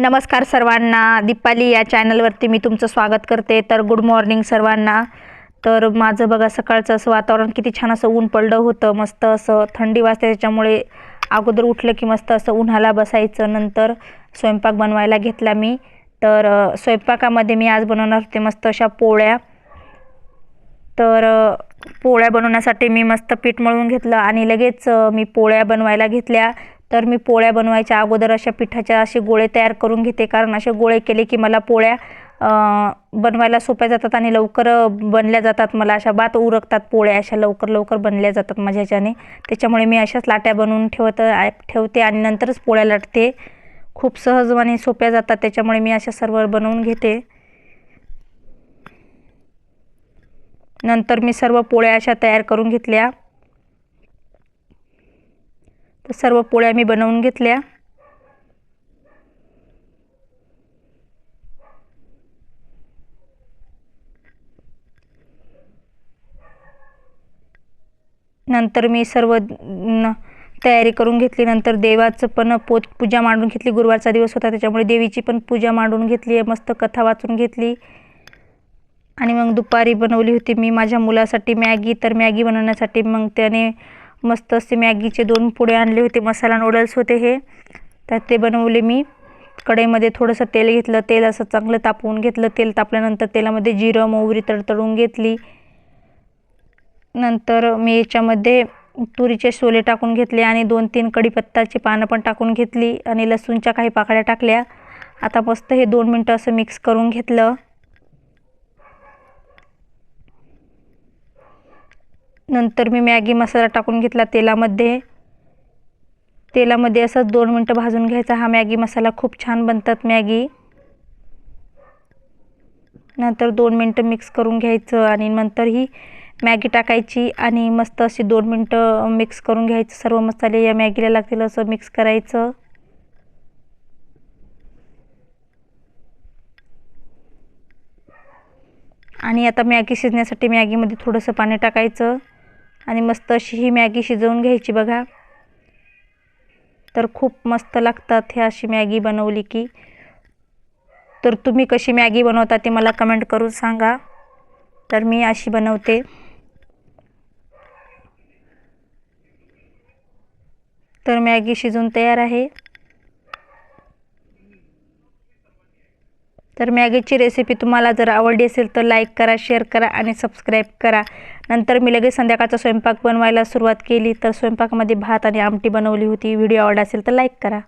नमस्कार सर्वांना, दीपाली या चॅनलवरती मी तुमचं स्वागत करते। तर गुड मॉर्निंग सर्वांना। तर माझं बघा सकाळचं असं वातावरण किती छान असं ऊन पडलं होतं, मस्त असं थंडी वाजते, त्याच्यामुळे अगोदर उठलं की मस्त असं उन्हाला बसायचं। नंतर स्वयंपाक बनवायला घेतला मी। तर स्वयंपाकामध्ये मी आज बनवणार होते मस्त अशा पोळ्या। तर पोळ्या बनवण्यासाठी मी मस्त पीठ मळून घेतलं आणि लगेच मी पोळ्या बनवायला घेतल्या। तर मी पोळ्या बनवायच्या अगोदर अशा पिठाच्या असे गोळे तयार करून घेते, कारण असे गोळे केले की मला पोळ्या बनवायला सोप्या जातात आणि लवकर बनल्या जातात। मला अशा बात उरकतात पोळ्या, अशा लवकर बनल्या जातात माझ्या ह्याच्याने। त्याच्यामुळे मी अशाच लाट्या बनवून ठेवते आणि नंतरच पोळ्या लाटते। खूप सहज आणि सोप्या जातात, त्याच्यामुळे मी अशा सर्व बनवून घेते। नंतर मी सर्व पोळ्या अशा तयार करून घेतल्या। तर सर्व पोळ्या मी बनवून घेतल्या। नंतर मी सर्व तयारी करून घेतली। नंतर देवाचं पण पूजा मांडून घेतली। गुरुवारचा दिवस होता, त्याच्यामुळे देवीची पण पूजा मांडून घेतली, मस्त कथा वाचून घेतली। आणि मग दुपारी बनवली होती मी माझ्या मुलासाठी मॅगी। तर मॅगी बनवण्यासाठी मग त्याने मस्त असे मॅगीचे 2 पुडे आणले होते, मसाला नूडल्स होते हे। तर ते बनवले मी। कढईमध्ये थोडंसं तेल घेतलं, तेल असं चांगलं तापवून घेतलं। तेल तापल्यानंतर तेलामध्ये जिरं मोहरी तडतडून घेतली। नंतर मी याच्यामध्ये तुरीचे सोले टाकून घेतले आणि 2-3 कढीपत्ताची पानं पण टाकून घेतली आणि लसूणच्या काही पाकळ्या टाकल्या। आता मस्त हे 2 मिनटं असं मिक्स करून घेतलं। नंतर मी मॅगी मसाला टाकून घेतला तेलामध्ये असं 2 मिनटं भाजून घ्यायचा हा मॅगी मसाला। खूप छान बनतात मॅगी। नंतर 2 मिनटं मिक्स करून घ्यायचं आणि नंतर ही मॅगी टाकायची आणि मस्त अशी 2 मिनटं मिक्स करून घ्यायचं। सर्व मसाले या मॅगीला लागतील असं मिक्स करायचं। आणि आता मॅगी शिजण्यासाठी मॅगीमध्ये थोडंसं पाणी टाकायचं आणि मस्त अशी ही मॅगी शिजवून घ्यायची बघा। तर खूप मस्त लागतात हे अशी मॅगी बनवली की। तर तुम्ही कशी मॅगी बनवता ते मला कमेंट करून सांगा। तर मी अशी बनवते। तर मॅगी शिजून तयार आहे। तर मॅगीची रेसिपी तुम्हाला जर आवडली असेल तर लाईक करा, शेअर करा आणि सबस्क्राईब करा। नंतर मी लगेच संध्याकाळचा स्वयंपाक बनवायला सुरुवात केली। तर स्वयंपाकामध्ये भात आणि आमटी बनवली होती। व्हिडिओ आवडला असेल तर लाईक करा।